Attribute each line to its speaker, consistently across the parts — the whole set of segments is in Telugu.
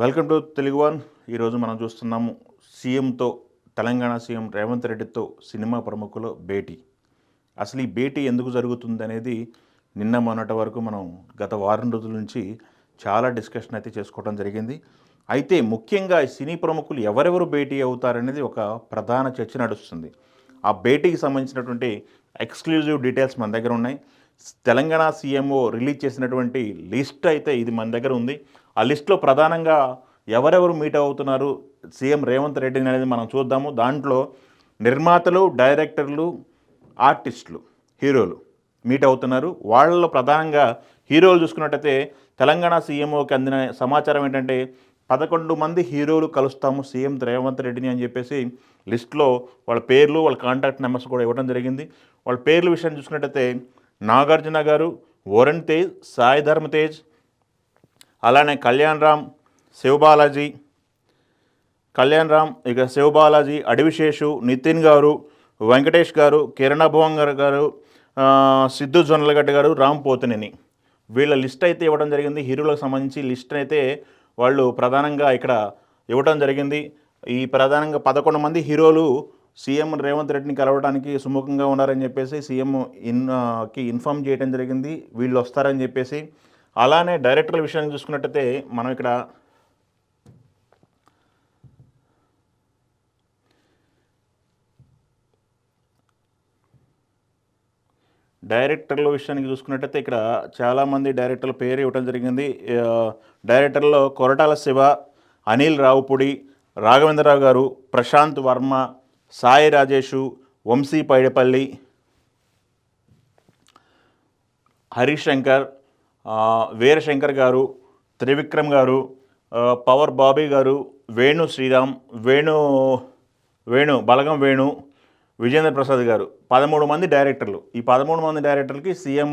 Speaker 1: Welcome to Telugu one. ఈరోజు మనం చూస్తున్నాము సీఎంతో తెలంగాణ సీఎం రేవంత్ రెడ్డితో సినిమా ప్రముఖుల భేటీ. అసలు ఈ భేటీ ఎందుకు జరుగుతుంది అనేది నిన్న మొన్నటి వరకు మనం గత వారం రోజుల నుంచి చాలా డిస్కషన్ అయితే చేసుకోవడం జరిగింది. అయితే ముఖ్యంగా ఈ సినీ ప్రముఖులు ఎవరెవరు భేటీ అవుతారనేది ఒక ప్రధాన చర్చ నడుస్తుంది. ఆ భేటీకి సంబంధించినటువంటి ఎక్స్క్లూజివ్ డీటెయిల్స్ మన దగ్గర ఉన్నాయి. తెలంగాణ సీఎంఓ రిలీజ్ చేసినటువంటి లిస్ట్ అయితే ఇది మన దగ్గర ఉంది. ఆ లిస్టులో ప్రధానంగా ఎవరెవరు మీట్ అవుతున్నారు సీఎం రేవంత్ రెడ్డిని అనేది మనం చూద్దాము. దాంట్లో నిర్మాతలు, డైరెక్టర్లు, ఆర్టిస్టులు, హీరోలు మీట్ అవుతున్నారు. వాళ్ళలో ప్రధానంగా హీరోలు చూసుకున్నట్టయితే తెలంగాణ సీఎంఓకి అందిన సమాచారం ఏంటంటే 11 మంది హీరోలు కలుస్తాము సీఎం రేవంత్ రెడ్డిని అని చెప్పేసి లిస్టులో వాళ్ళ పేర్లు, వాళ్ళ కాంటాక్ట్ నెంబర్స్ కూడా ఇవ్వడం జరిగింది. వాళ్ళ పేర్ల విషయం చూసుకున్నట్టయితే నాగార్జున గారు, వరుణ్ తేజ్, సాయి ధర్మ తేజ్, అలానే శివబాలాజీ, శివబాలాజీ, అడివిశేషు, నితిన్ గారు, వెంకటేష్ గారు, కిరణ్ అభవంగర్ గారు, సిద్ధు జొన్నలగడ్డ గారు, రామ్ పోతినేని, వీళ్ళ లిస్ట్ అయితే ఇవ్వడం జరిగింది. హీరోలకు సంబంధించి లిస్ట్ అయితే వాళ్ళు ప్రధానంగా ఇక్కడ ఇవ్వడం జరిగింది. ఈ ప్రధానంగా 11 మంది హీరోలు సీఎం రేవంత్ రెడ్డిని కలవడానికి సుముఖంగా ఉన్నారని చెప్పేసి సీఎం ఇన్ఫామ్ చేయడం జరిగింది. వీళ్ళు వస్తారని చెప్పేసి. అలానే డైరెక్టర్ల విషయాన్ని చూసుకున్నట్టయితే మనం ఇక్కడ డైరెక్టర్ల విషయానికి చూసుకున్నట్టయితే ఇక్కడ చాలామంది డైరెక్టర్ల పేరు ఇవ్వడం జరిగింది. డైరెక్టర్లో కొరటాల శివ, అనిల్ రావుపూడి, రాఘవేంద్రరావు గారు, ప్రశాంత్ వర్మ, సాయి రాజేషు, వంశీ పైడపల్లి, హరీష్ శంకర్, వీరశంకర్ గారు, త్రివిక్రమ్ గారు, పవర్ బాబీ గారు, వేణు శ్రీరామ్, బలగం వేణు, విజేంద్ర ప్రసాద్ గారు, 13 మంది డైరెక్టర్లు. ఈ 13 మంది డైరెక్టర్లకి సీఎం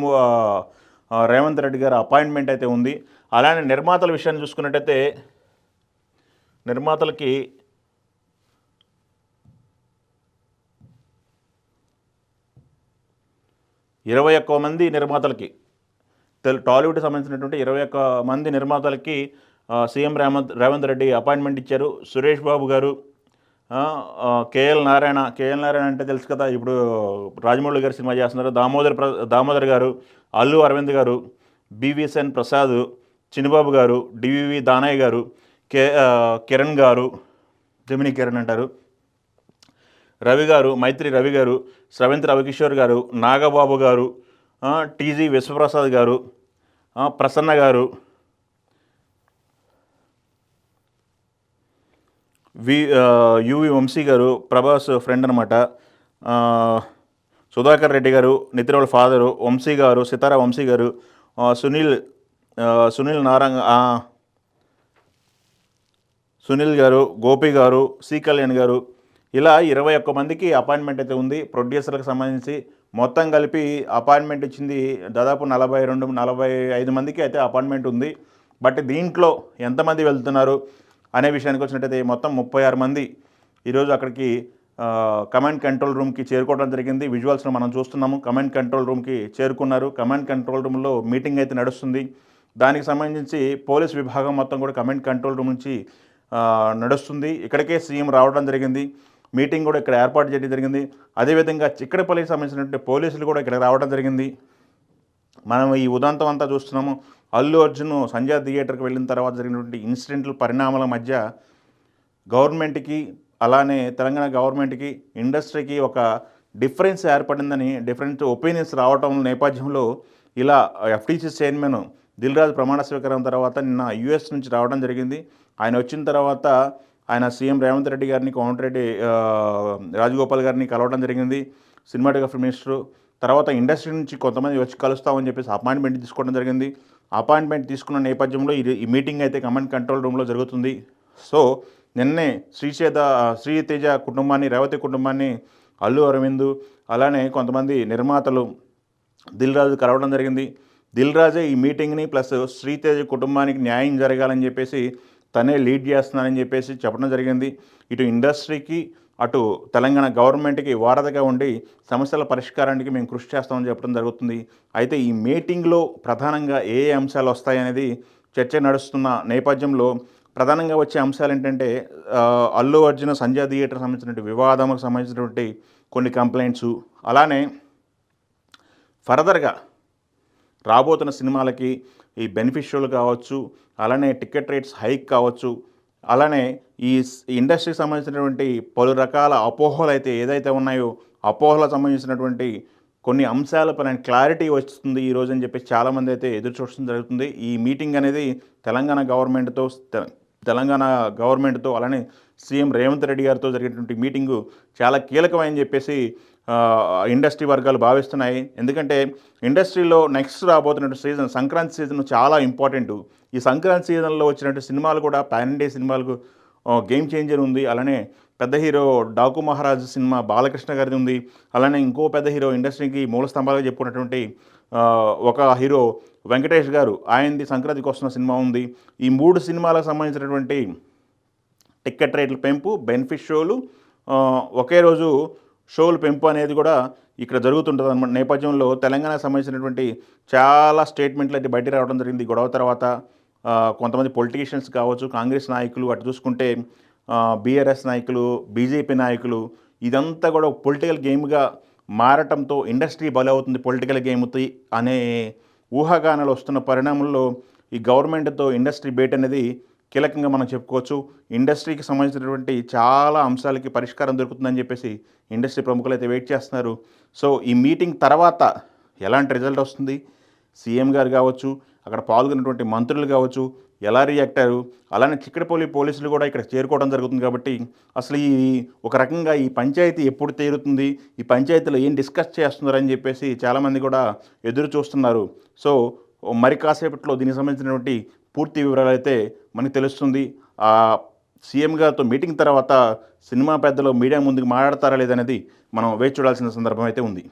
Speaker 1: రేవంత్ రెడ్డి గారు అపాయింట్మెంట్ అయితే ఉంది. అలానే నిర్మాతల విషయాన్ని చూసుకున్నట్టయితే నిర్మాతలకి 21 మంది నిర్మాతలకి టాలీవుడ్కి సంబంధించినటువంటి 21 మంది నిర్మాతలకి సీఎం రేవంత్ రెడ్డి అపాయింట్మెంట్ ఇచ్చారు. సురేష్ బాబు గారు, కేఎల్ నారాయణ అంటే తెలుసు కదా, ఇప్పుడు రాజమౌళి గారు సినిమా చేస్తున్నారు. దామోదర్ గారు, అల్లు అరవింద్ గారు, బివిఎస్ఎన్ ప్రసాద్, చిన్నబాబు గారు, డివివి దానయ్య గారు, కిరణ్ గారు, జమినీ కిరణ్ అంటారు, రవి గారు, మైత్రి రవి గారు, స్రవంతి రవికిషోర్ గారు, నాగబాబు గారు, టీజీ విశ్వప్రసాద్ గారు, ప్రసన్న గారు, యువి వంశీ గారు, ప్రభాస్ ఫ్రెండ్ అనమాట, సుధాకర్ రెడ్డి గారు, నితిన్ వాళ్ళ ఫాదరు, వంశీ గారు, సితారా వంశీ గారు, సునీల్ గారు, గోపి గారు, సి కళ్యాణ్ గారు, ఇలా 21 మందికి అపాయింట్మెంట్ అయితే ఉంది. ప్రొడ్యూసర్లకు సంబంధించి మొత్తం కలిపి అపాయింట్మెంట్ ఇచ్చింది దాదాపు 45 మందికి అయితే అపాయింట్మెంట్ ఉంది. బట్ దీంట్లో ఎంతమంది వెళ్తున్నారు అనే విషయానికి వచ్చినట్టయితే మొత్తం 36 మంది ఈరోజు అక్కడికి కమాండ్ కంట్రోల్ రూమ్కి చేరుకోవడం జరిగింది. విజువల్స్లో మనం చూస్తున్నాము. కమాండ్ కంట్రోల్ రూమ్కి చేరుకున్నారు. కమాండ్ కంట్రోల్ రూమ్లో మీటింగ్ అయితే నడుస్తుంది. దానికి సంబంధించి పోలీస్ విభాగం మొత్తం కూడా కమాండ్ కంట్రోల్ రూమ్ నుంచి నడుస్తుంది. ఇక్కడికే సీఎం రావడం జరిగింది. మీటింగ్ కూడా ఇక్కడ ఏర్పాటు చేయడం జరిగింది. అదేవిధంగా చిక్కడపల్లికి సంబంధించినటువంటి పోలీసులు కూడా ఇక్కడ రావడం జరిగింది. మనం ఈ ఉదంతం అంతా చూస్తున్నాము. అల్లు అర్జున్ సంజయ్ థియేటర్కి వెళ్ళిన తర్వాత జరిగినటువంటి ఇన్సిడెంట్ల పరిణామాల మధ్య గవర్నమెంట్కి, అలానే తెలంగాణ గవర్నమెంట్కి, ఇండస్ట్రీకి ఒక డిఫరెన్స్ ఏర్పడిందని, డిఫరెంట్ ఒపీనియన్స్ రావటం నేపథ్యంలో ఇలా ఎఫ్టీసీ చైర్మన్ దిల్ రాజు ప్రమాణ స్వీకారం తర్వాత నిన్న యూఎస్ నుంచి రావడం జరిగింది. ఆయన వచ్చిన తర్వాత ఆయన సీఎం రేవంత్ రెడ్డి గారిని, కోమటిరెడ్డి రాజగోపాల్ గారిని కలవడం జరిగింది, సినిమాటోగ్రఫీ మినిస్టరు. తర్వాత ఇండస్ట్రీ నుంచి కొంతమంది వచ్చి కలుస్తామని చెప్పేసి అపాయింట్మెంట్ తీసుకోవడం జరిగింది. అపాయింట్మెంట్ తీసుకున్న నేపథ్యంలో ఈ మీటింగ్ అయితే కమాండ్ కంట్రోల్ రూమ్లో జరుగుతుంది. సో నిన్నే శ్రీతేజ కుటుంబాన్ని, రేవతి కుటుంబాన్ని, అల్లు అరవింద్, అలానే కొంతమంది నిర్మాతలు దిల్ రాజు కలవడం జరిగింది. దిల్ రాజే ఈ మీటింగ్ని ప్లస్ శ్రీతేజ కుటుంబానికి న్యాయం జరగాలని చెప్పేసి తనే లీడ్ చేస్తున్నానని చెప్పేసి చెప్పడం జరిగింది. ఇటు ఇండస్ట్రీకి, అటు తెలంగాణ గవర్నమెంట్కి వారధిగా ఉండి సమస్యల పరిష్కారానికి మేము కృషి చేస్తామని చెప్పడం జరుగుతుంది. అయితే ఈ మీటింగ్లో ప్రధానంగా ఏ అంశాలు వస్తాయనేది చర్చ నడుస్తున్న నేపథ్యంలో ప్రధానంగా వచ్చే అంశాలు ఏంటంటే అల్లు అర్జున్ సంజయ్ థియేటర్ సంబంధించినటువంటి వివాదంకు సంబంధించినటువంటి కొన్ని కంప్లైంట్సు, అలానే ఫర్దర్‌గా రాబోతున్న సినిమాలకి ఈ బెనిఫిషియల్ కావచ్చు, అలానే టికెట్ రేట్స్ హైక్ కావచ్చు, అలానే ఇండస్ట్రీకి సంబంధించినటువంటి పలు రకాల అపోహలైతే ఏదైతే ఉన్నాయో, అపోహలకు సంబంధించినటువంటి కొన్ని అంశాలపైన క్లారిటీ వస్తుంది ఈరోజు అని చెప్పేసి చాలామంది అయితే ఎదురు చూడడం జరుగుతుంది. ఈ మీటింగ్ అనేది తెలంగాణ గవర్నమెంట్‌తో తెలంగాణ గవర్నమెంట్‌తో అలానే సీఎం రేవంత్ రెడ్డి గారితో జరిగేటువంటి మీటింగు చాలా కీలకమని చెప్పేసి ఇండస్ట్రీ వర్గాలు భావిస్తున్నాయి. ఎందుకంటే ఇండస్ట్రీలో నెక్స్ట్ రాబోతున్నటువంటి సీజన్ సంక్రాంతి సీజన్ చాలా ఇంపార్టెంటు. ఈ సంక్రాంతి సీజన్‌లో వచ్చినటువంటి సినిమాలు కూడా పాన్ ఇండియా సినిమాలకు గేమ్ చేంజర్ ఉంది. అలానే పెద్ద హీరో 'డాకు మహారాజు' సినిమా బాలకృష్ణ గారిది ఉంది. అలానే ఇంకో పెద్ద హీరో ఇండస్ట్రీకి మూల స్తంభాలుగా చెప్పుకున్నటువంటి ఒక హీరో వెంకటేష్ గారు ఆయనది సంక్రాంతికి వస్తున్న సినిమా ఉంది. ఈ 3 సినిమాలకు సంబంధించినటువంటి టికెట్ రేట్ల పెంపు, బెనిఫిట్ షోలు, ఒకే రోజు షోలు పెంపు అనేది కూడా ఇక్కడ జరుగుతుంటుందన్నమాట. నేపథ్యంలో తెలంగాణకు సంబంధించినటువంటి చాలా స్టేట్మెంట్లు అయితే బయటికి రావడం జరిగింది ఈ గొడవ తర్వాత. కొంతమంది పొలిటీషియన్స్ కావచ్చు, కాంగ్రెస్ నాయకులు, అటు చూసుకుంటే బీఆర్ఎస్ నాయకులు, బీజేపీ నాయకులు, ఇదంతా కూడా పొలిటికల్ గేమ్‌గా మారటంతో ఇండస్ట్రీ బలవుతుంది పొలిటికల్ గేమ్‌కి అనే ఊహాగానాలు వస్తున్న పరిణామంలో ఈ గవర్నమెంట్‌తో ఇండస్ట్రీ భేటీ అనేది కీలకంగా మనం చెప్పుకోవచ్చు. ఇండస్ట్రీకి సంబంధించినటువంటి చాలా అంశాలకి పరిష్కారం దొరుకుతుందని చెప్పేసి ఇండస్ట్రీ ప్రముఖులు అయితే వెయిట్ చేస్తున్నారు. సో ఈ మీటింగ్ తర్వాత ఎలాంటి రిజల్ట్ వస్తుంది? సీఎం గారు కావచ్చు, అక్కడ పాల్గొన్నటువంటి మంత్రులు కావచ్చు, ఎలా రియాక్ట్ అయ్యారు? అలానే చిక్కడపల్లి పోలీసులు కూడా ఇక్కడ చేరుకోవడం జరుగుతుంది కాబట్టి అసలు ఒక రకంగా ఈ పంచాయతీ ఎప్పుడు తీరుతుంది? ఈ పంచాయతీలో ఏం డిస్కస్ చేస్తున్నారని చెప్పేసి చాలామంది కూడా ఎదురు చూస్తున్నారు. సో మరి కాసేపట్లో దీనికి సంబంధించినటువంటి పూర్తి వివరాలైతే మనకు తెలుస్తుంది. సీఎం గారితో మీటింగ్ తర్వాత సినిమా పెద్దలు మీడియా ముందుకు మాట్లాడతారా లేదనేది మనం వేచి చూడాల్సిన సందర్భం అయితే ఉంది.